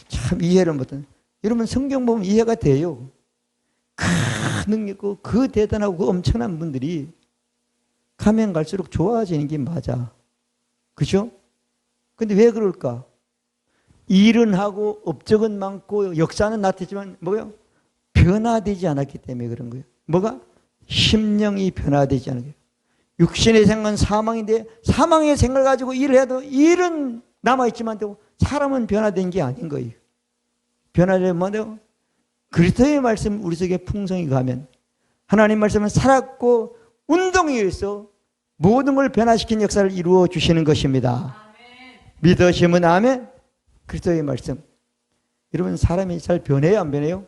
참 이해를 못하는. 여러분, 성경 보면 이해가 돼요. 그 능력 있고 그 대단하고 그 엄청난 분들이 가면 갈수록 좋아지는 게 맞아. 그죠? 근데 왜 그럴까? 일은 하고 업적은 많고 역사는 나타지만 뭐요? 변화되지 않았기 때문에 그런 거예요. 뭐가? 심령이 변화되지 않은 거예요. 육신의 생각은 사망인데 사망의 생각을 가지고 일을 해도 일은 남아있지만 사람은 변화된 게 아닌 거예요. 변화되면 뭐요? 그리스도의 말씀 우리 속에 풍성히 가면 하나님 말씀은 살았고 운동에 의해서 모든 걸 변화시킨 역사를 이루어 주시는 것입니다. 믿으시면 아멘. 그리스도의 말씀. 여러분, 사람이 잘 변해요, 안 변해요?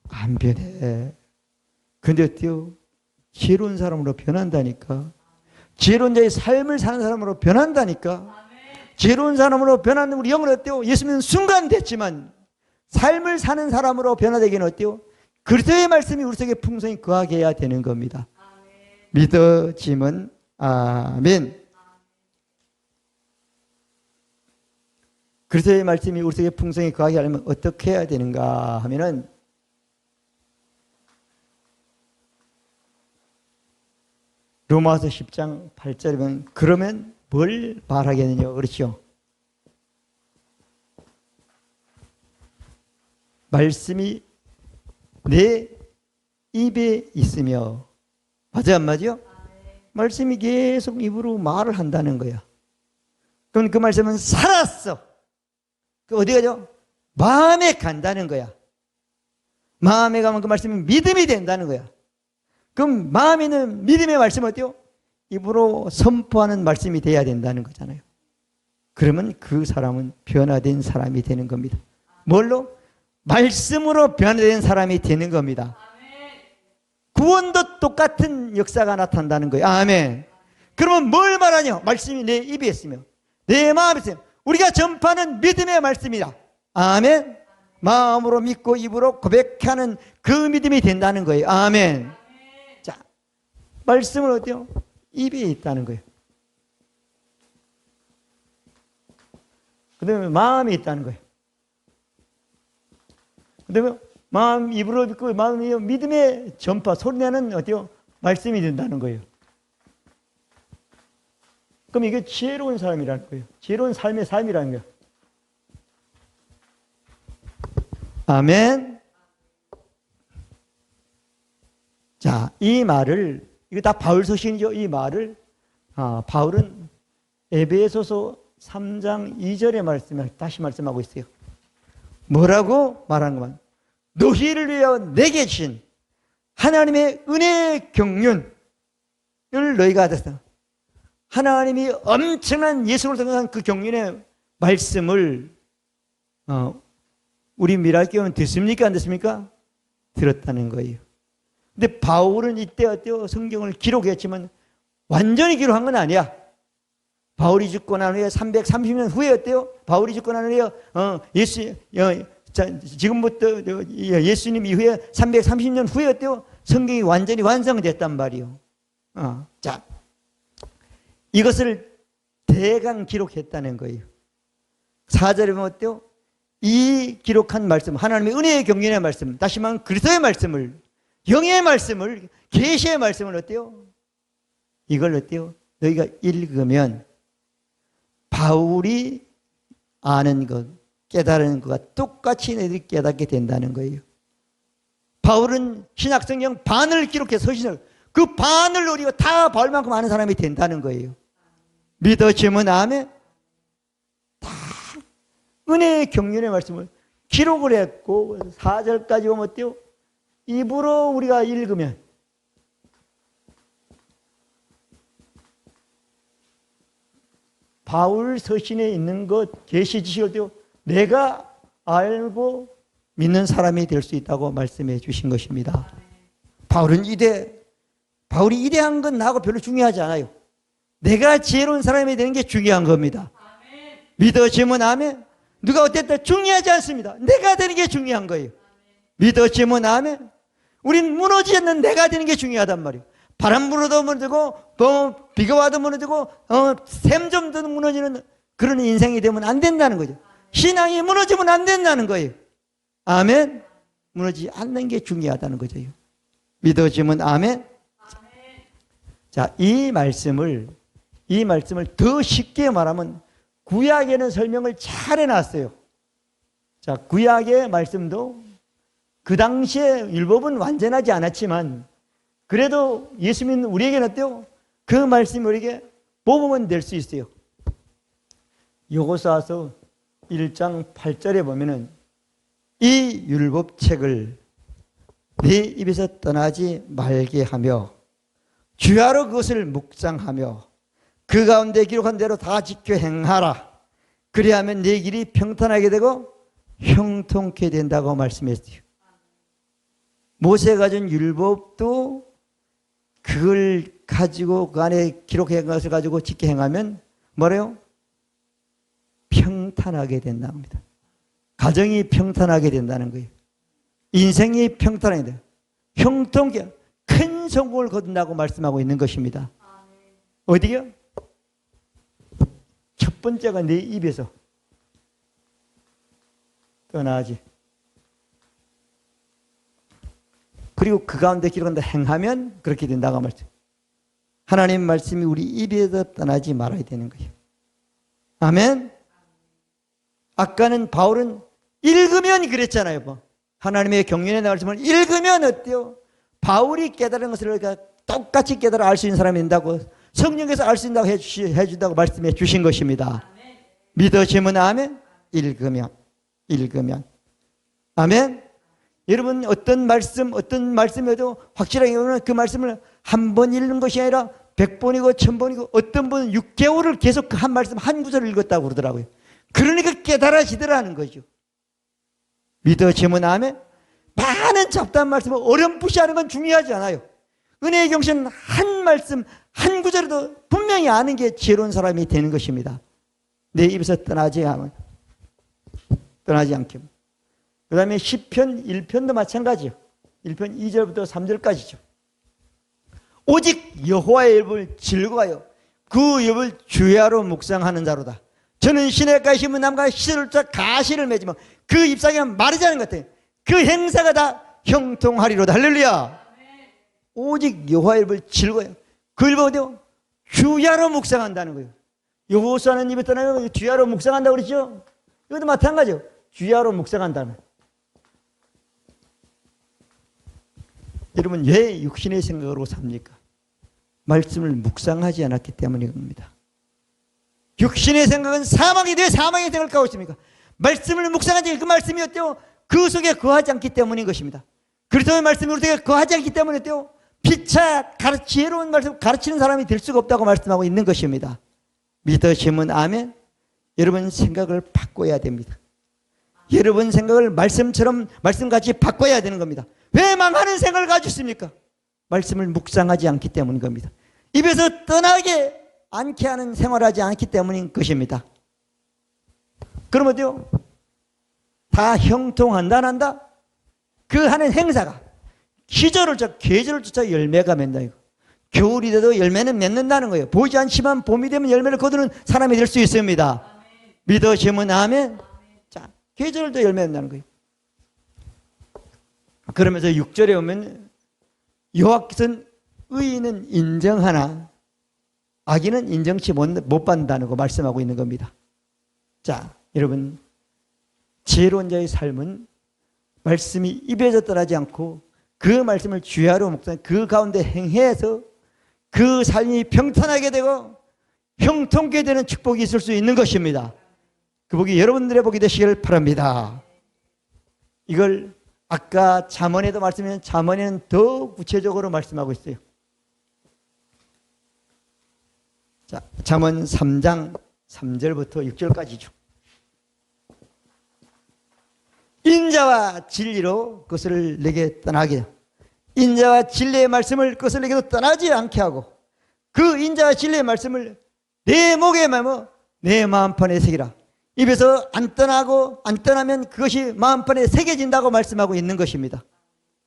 안 변해. 근데 어때요? 지혜로운 사람으로 변한다니까. 지혜로운 자의 삶을 사는 사람으로 변한다니까. 지혜로운 사람으로 변하는 우리 영은 어때요? 예수님은 순간 됐지만 삶을 사는 사람으로 변화되기는 어때요? 그리스도의 말씀이 우리 속에 풍성히 거하게 해야 되는 겁니다. 믿어짐은 아멘. 그리스도의 말씀이 우리 속에 풍성히 거하게 하려면 어떻게 해야 되는가 하면은 로마서 10장 8절에 보면 그러면 뭘 말하겠느냐 그렇죠. 말씀이 내 입에 있으며 맞아요 안 맞아요? 말씀이 계속 입으로 말을 한다는 거야. 그럼 그 말씀은 살았어. 그 어디 가죠? 마음에 간다는 거야. 마음에 가면 그 말씀이 믿음이 된다는 거야. 그럼 마음에 있는 믿음의 말씀은 어때요? 입으로 선포하는 말씀이 돼야 된다는 거잖아요. 그러면 그 사람은 변화된 사람이 되는 겁니다. 뭘로? 말씀으로 변화된 사람이 되는 겁니다. 구원도 똑같은 역사가 나타난다는 거예요. 아멘. 그러면 뭘 말하냐? 말씀이 내 입에 있으며 내 마음에 있으며 우리가 전파하는 믿음의 말씀이다. 아멘. 마음으로 믿고 입으로 고백하는 그 믿음이 된다는 거예요. 아멘. 자, 말씀은 어때요? 입에 있다는 거예요. 그 다음에 마음이 있다는 거예요. 그 다음에 마음 입으로 믿고 마음이 믿음의 전파 소리내는 어때요? 말씀이 된다는 거예요. 그럼 이게 지혜로운 사람이라는 거예요. 지혜로운 삶의 삶이라는 거예요. 아멘. 자, 이 말을 이거 다 바울 서신이죠. 이 말을 바울은 에베소서 3장 2절의 말씀을 다시 말씀하고 있어요. 뭐라고 말하는 것만 너희를 위하여 내게 주신 하나님의 은혜의 경륜을 너희가 받았다. 하나님이 엄청난 예수를 통한 그 경륜의 말씀을 우리 미랄교회는 듣습니까? 안 듣습니까? 들었다는 거예요. 근데 바울은 이때 어때요? 성경을 기록했지만 완전히 기록한 건 아니야. 바울이 죽고 난 후에 330년 후에 어때요? 바울이 죽고 난 후에 지금부터 예수님 이후에 330년 후에 어때요? 성경이 완전히 완성됐단 말이에요. 자, 이것을 대강 기록했다는 거예요. 4절에 보면 어때요? 이 기록한 말씀, 하나님의 은혜의 경륜의 말씀, 다시 말하면 그리스도의 말씀을, 영의 말씀을, 계시의 말씀을 어때요? 이걸 어때요? 너희가 읽으면 바울이 아는 것, 깨달은 것과 똑같이 너희들이 깨닫게 된다는 거예요. 바울은 신약성경 반을 기록해서 서신을 그 반을 우리가 다 바울만큼 아는 사람이 된다는 거예요. 믿어지면 아멘. 다 은혜의 경륜의 말씀을 기록을 했고 4절까지 보면 어때요? 입으로 우리가 읽으면 바울 서신에 있는 것 계시 지식을 띄워 내가 알고 믿는 사람이 될 수 있다고 말씀해 주신 것입니다. 바울이 이대한 건 나하고 별로 중요하지 않아요. 내가 지혜로운 사람이 되는 게 중요한 겁니다. 믿어지면 아멘. 누가 어땠다 중요하지 않습니다. 내가 되는 게 중요한 거예요. 믿어지면 아멘. 우린 무너지지 않는 내가 되는 게 중요하단 말이에요. 바람 불어도 무너지고 비가 와도 무너지고 샘 좀도 무너지는 그런 인생이 되면 안 된다는 거죠. 신앙이 무너지면 안 된다는 거예요. 아멘. 무너지지 않는 게 중요하다는 거죠. 믿어지면 아멘. 자, 이 말씀을 더 쉽게 말하면 구약에는 설명을 잘 해놨어요. 자, 구약의 말씀도 그 당시에 율법은 완전하지 않았지만 그래도 예수 믿는 우리에게는 어때요? 그 말씀이 우리에게 모범은 될 수 있어요. 여호수아서 1장 8절에 보면은 이 율법책을 네 입에서 떠나지 말게 하며 주야로 그것을 묵상하며 그 가운데 기록한 대로 다 지켜 행하라. 그리하면 네 길이 평탄하게 되고 형통케 된다고 말씀했어요. 모세가 준 율법도 그걸 가지고 그 안에 기록한 것을 가지고 지켜 행하면 뭐래요? 평탄하게 된다는 겁니다. 가정이 평탄하게 된다는 거예요. 인생이 평탄하게 돼요. 형통케 큰 성공을 거둔다고 말씀하고 있는 것입니다. 어디요? 첫 번째가 내 입에서 떠나지. 그리고 그 가운데 기록한다 행하면 그렇게 된다고 말씀. 하나님 말씀이 우리 입에서 떠나지 말아야 되는 거예요. 아멘. 아까는 바울은 읽으면 그랬잖아요. 뭐. 하나님의 경륜의 말씀을 읽으면 어때요? 바울이 깨달은 것을 우리가 똑같이 깨달아 알 수 있는 사람이 된다고 성령께서 알 수 있다고 해준다고 말씀해 주신 것입니다. 믿으시면 아멘. 읽으면 아멘. 여러분 어떤 말씀에도 확실하게 보면 그 말씀을 한 번 읽는 것이 아니라 100번이고 1000번이고 어떤 분은 6개월을 계속 그 한 말씀 한 구절을 읽었다고 그러더라고요. 그러니까 깨달아지더라는 거죠. 믿어지면 아멘. 많은 잡다한 말씀을 어렴풋이 하는 건 중요하지 않아요. 은혜의 경신은 한 말씀 한 구절에도 분명히 아는 게 지혜로운 사람이 되는 것입니다. 내 입에서 떠나지 않게. 그 다음에 시편 1편도 마찬가지요. 1편 2절부터 3절까지죠. 오직 여호와의 율법을 즐거워하여 그 율법을 주야로 묵상하는 자로다. 저는 시냇가에 심은 나무가 시들자 가시를 맺으며 그 잎사귀가 마르지 않은 것 같아요. 그 행사가 다 형통하리로다. 할렐루야. 오직 여호와의 율법을 즐거워해요. 그 율법을 주야로 묵상한다는 거예요. 여호수아는 입에 떠나요. 주야로 묵상한다고 그러죠. 이것도 마찬가지요. 주야로 묵상한다는. 여러분 왜 육신의 생각으로 삽니까? 말씀을 묵상하지 않았기 때문입니다. 육신의 생각은 사망이 돼 사망의 생각을 갖고 있습니까? 말씀을 묵상하지 그 말씀이 어때요? 그 속에 거하지 않기 때문인 것입니다. 그리스도의 말씀이 우리 속에 거하지 않기 때문에 어때요? 피차 지혜로운 말씀 가르치는 사람이 될 수가 없다고 말씀하고 있는 것입니다. 믿으시면 아멘. 여러분 생각을 바꿔야 됩니다. 여러분 생각을 말씀처럼 말씀같이 바꿔야 되는 겁니다. 왜 망하는 생각을 가지고 있습니까? 말씀을 묵상하지 않기 때문인 겁니다. 입에서 떠나게 않게 하는 생활하지 않기 때문인 것입니다. 그럼 어때요? 다 형통한다 안 한다? 그 하는 행사가 계절을 쫓아 열매가 맺는다 이거. 겨울이 돼도 열매는 맺는다는 거예요. 보이지 않지만 봄이 되면 열매를 거두는 사람이 될 수 있습니다. 믿으시면 아멘. 자, 계절도 열매 맺는다는 거예요. 그러면서 6절에 오면 여호와께서는 의인은 인정하나 악인은 인정치 못 받는다는 거 말씀하고 있는 겁니다. 자, 여러분 지혜로운 자의 삶은 말씀이 입에서 떠나지 않고 그 말씀을 주야로 묵상 그 가운데 행해서 그 삶이 평탄하게 되고 형통케 되는 축복이 있을 수 있는 것입니다. 그 복이 여러분들의 복이 되시길 바랍니다. 이걸 아까 잠언에도 말씀하신 잠언에는 더 구체적으로 말씀하고 있어요. 자, 잠언 3장 3절부터 6절까지죠. 인자와 진리로 그것을 내게 떠나게 인자와 진리의 말씀을 그것을 내게도 떠나지 않게 하고 그 인자와 진리의 말씀을 내 목에 매며 내 마음판에 새기라. 입에서 안 떠나면 그것이 마음판에 새겨진다고 말씀하고 있는 것입니다.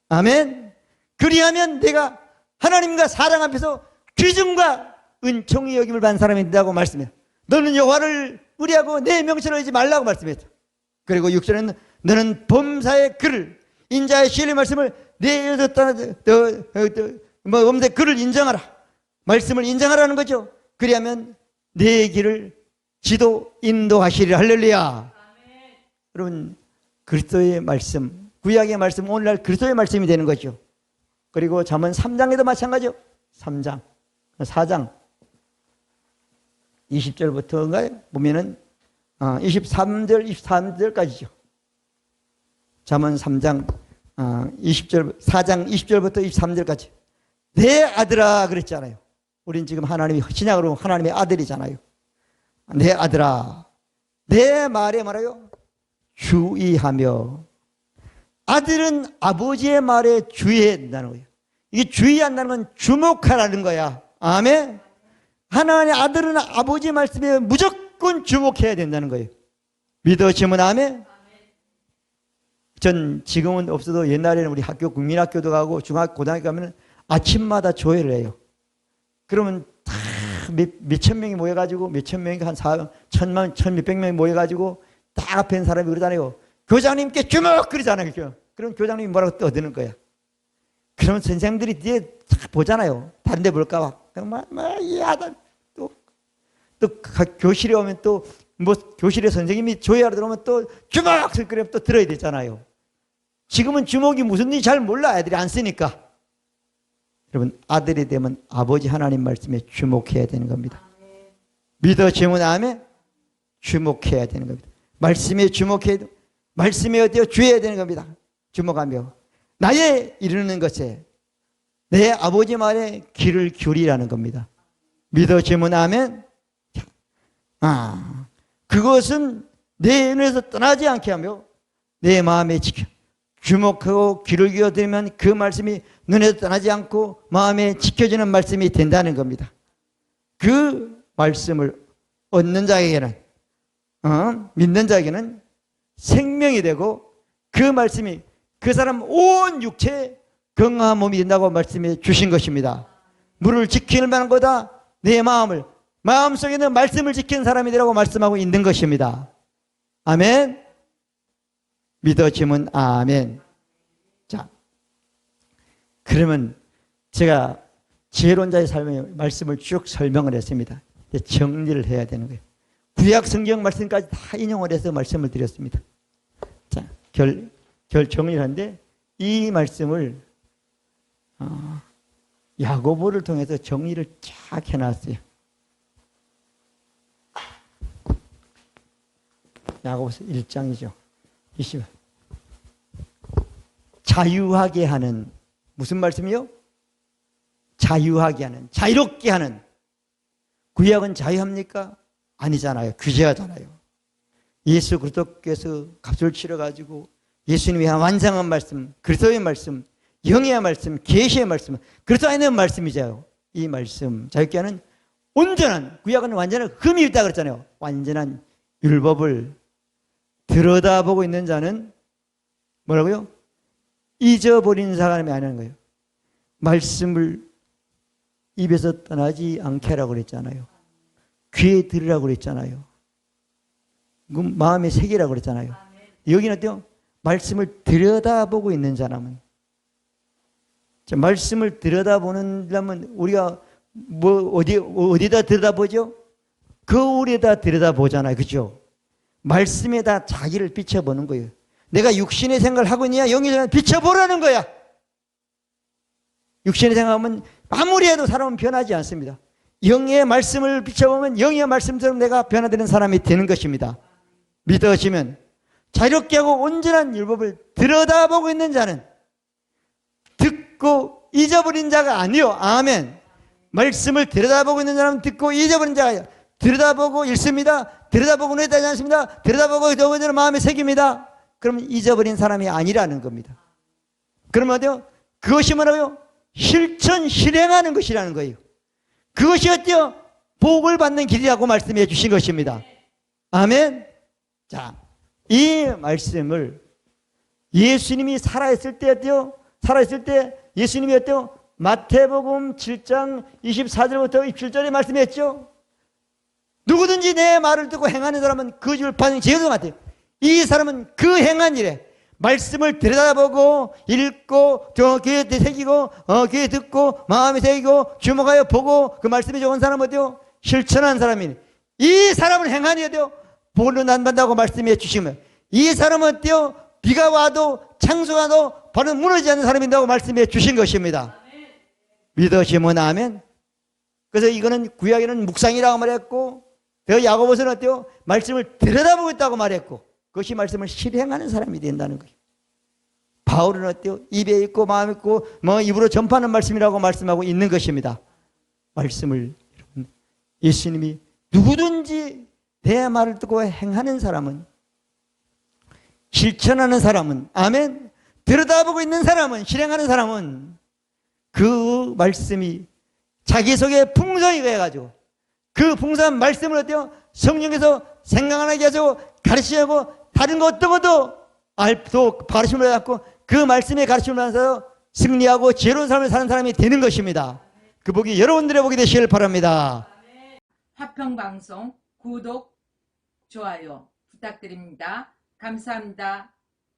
아멘. 그리하면 내가 하나님과 사랑 앞에서 귀중과 은총의 여김을 받는 사람이 된다고 말씀해요. 너는 여호와를 의뢰하고 내 명철을 잊지 말라고 말씀했죠. 그리고 6절에는 너는 범사의 글을 인자의 진리의 말씀을 내 입에서 없는데 글을 인정하라. 말씀을 인정하라는 거죠. 그리하면 내 길을 지도 인도하시리라. 할렐루야. 아멘. 여러분 그리스도의 말씀 구약의 말씀 오늘날 그리스도의 말씀이 되는 거죠. 그리고 잠언 3장에도 마찬가지죠. 4장 20절부터인가요? 보면은 23절까지죠. 잠언 3장 20절, 4장 20절부터 23절까지. 내 아들아 그랬잖아요. 우린 지금 하나님이 신약으로 하나님의 아들이잖아요. 내 아들아, 내 말에 말하여 주의하며. 아들은 아버지의 말에 주의해야 된다는 거예요. 이게 주의한다는 건 주목하라는 거야. 아멘. 하나님의 아들은 아버지 말씀에 무조건 주목해야 된다는 거예요. 믿어지면 아멘. 전 지금은 없어도 옛날에는 우리 학교 국민학교도 가고 중학교 고등학교 가면 아침마다 조회를 해요. 그러면 다 몇천 명이 모여가지고 몇천 명이 한 1,000만, 1,몇백 명이 모여가지고 딱 앞에 있는 사람이 그러잖아요. 교장님께 주목 그러잖아요. 그럼 교장님이 뭐라고 떠드는 거야. 그러면 선생님들이 뒤에 딱 보잖아요. 다른 데 볼까 봐. 야다. 또 교실에 오면 또 뭐 교실에 선생님이 조회하러 들어오면 또 주목 그러면 또 들어야 되잖아요. 지금은 주목이 무슨 일인지 잘 몰라. 애들이 안 쓰니까. 여러분, 아들이 되면 아버지 하나님 말씀에 주목해야 되는 겁니다. 믿어지면 아멘. 주목해야 되는 겁니다. 말씀에 주목해야 돼. 말씀에 어디요? 주의해야 되는 겁니다. 주목하며 나의 이르는 것에 내 아버지 말에 귀를 기울이라는 겁니다. 믿어지면 아멘. 그것은 내 눈에서 떠나지 않게 하며 내 마음에 지켜 주목하고 귀를 기울이면 그 말씀이 눈에서 떠나지 않고 마음에 지켜지는 말씀이 된다는 겁니다. 그 말씀을 얻는 자에게는 믿는 자에게는 생명이 되고 그 말씀이 그 사람 온 육체에 건강한 몸이 된다고 말씀해 주신 것입니다. 물을 지키는 만한 거다. 내 마음을 마음속에 있는 말씀을 지키는 사람이 되라고 말씀하고 있는 것입니다. 아멘. 믿어지면 아멘. 자, 그러면 제가 지혜로운 자의 삶의 말씀을 쭉 설명을 했습니다. 이제 정리를 해야 되는 거예요. 구약 성경 말씀까지 다 인용을 해서 말씀을 드렸습니다. 자, 정리를 하는데 이 말씀을 야고보를 통해서 정리를 쫙 해놨어요. 야고보서 1장이죠. 20. 자유하게 하는 무슨 말씀이요? 자유하게 하는, 자유롭게 하는. 구약은 자유합니까? 아니잖아요. 규제하잖아요. 예수 그리스도께서 값을 치러가지고 예수님이 완성한 말씀, 그리스도의 말씀, 영의 말씀, 계시의 말씀, 그리스도 안에 있는 말씀이죠. 이 말씀, 자유롭게 하는 온전한, 구약은 완전한 흠이 있다고 그랬잖아요. 완전한 율법을 들여다보고 있는 자는 뭐라고요? 잊어버린 사람이 아니라는 거예요. 말씀을 입에서 떠나지 않게 하라고 그랬잖아요. 귀에 들으라고 그랬잖아요. 마음에 새기라고 그랬잖아요. 여기는 어때요? 말씀을 들여다보고 있는 사람은, 말씀을 들여다보는다면 우리가 어디다 들여다보죠? 거울에다 들여다보잖아요. 그죠? 말씀에다 자기를 비춰보는 거예요. 내가 육신의 생각을 하고 있냐? 영의 생각을 비춰보라는 거야. 육신의 생각하면 아무리 해도 사람은 변하지 않습니다. 영의 말씀을 비춰보면 영의 말씀처럼 내가 변화되는 사람이 되는 것입니다. 믿어지면 자유롭게 하고 온전한 율법을 들여다보고 있는 자는 듣고 잊어버린 자가 아니요. 아멘. 말씀을 들여다보고 있는 사람은 듣고 잊어버린 자가 들여다보고 읽습니다. 들여다보고 눈에 닿지 않습니다. 들여다보고 너무대로 마음에 새깁니다. 그러면 잊어버린 사람이 아니라는 겁니다. 그러면 어때요? 그것이 뭐라고요? 실천, 실행하는 것이라는 거예요. 그것이 어때요? 복을 받는 길이라고 말씀해 주신 것입니다. 아멘. 자, 이 말씀을 예수님이 살아있을 때 어때요? 살아있을 때 예수님이 어때요? 마태복음 7장 24절부터 27절에 말씀했죠. 누구든지 내 말을 듣고 행하는 사람은 그 집을 받는 죄가 같아요. 이 사람은 그 행한 일에 말씀을 들여다보고 읽고 귀에 새기고 귀에 듣고 마음에 새기고 주목하여 보고 그 말씀이 좋은 사람은 어때요? 실천한 사람이니 이 사람은 행한 일이 어때요? 복을 안 받는다고 말씀해 주시면 이 사람은 어때요? 비가 와도 창수가 와도 바로 무너지지 않는 사람이라고 말씀해 주신 것입니다. 믿으시면 아멘. 그래서 이거는 구약에는 묵상이라고 말했고 더 야고보서는 어때요? 말씀을 들여다보고 있다고 말했고 그것이 말씀을 실행하는 사람이 된다는 거예요. 바울은 어때요? 입에 있고 마음에 있고 뭐 입으로 전파하는 말씀이라고 말씀하고 있는 것입니다. 말씀을 여러분, 예수님이 누구든지 내 말을 듣고 행하는 사람은, 실천하는 사람은, 아멘, 들여다보고 있는 사람은, 실행하는 사람은 그 말씀이 자기 속에 풍성히 해가지고 그 풍성한 말씀을 어때요? 성령에서 생각하게 하고 가르치고 다른 거 어떤 것도 알도 가르침을 받고 그 말씀의 가르침을 받아서 승리하고 지혜로운 삶을 사는 사람이 되는 것입니다. 그 복이 여러분들의 복이 되시길 바랍니다. 화평방송 구독, 좋아요 부탁드립니다. 감사합니다.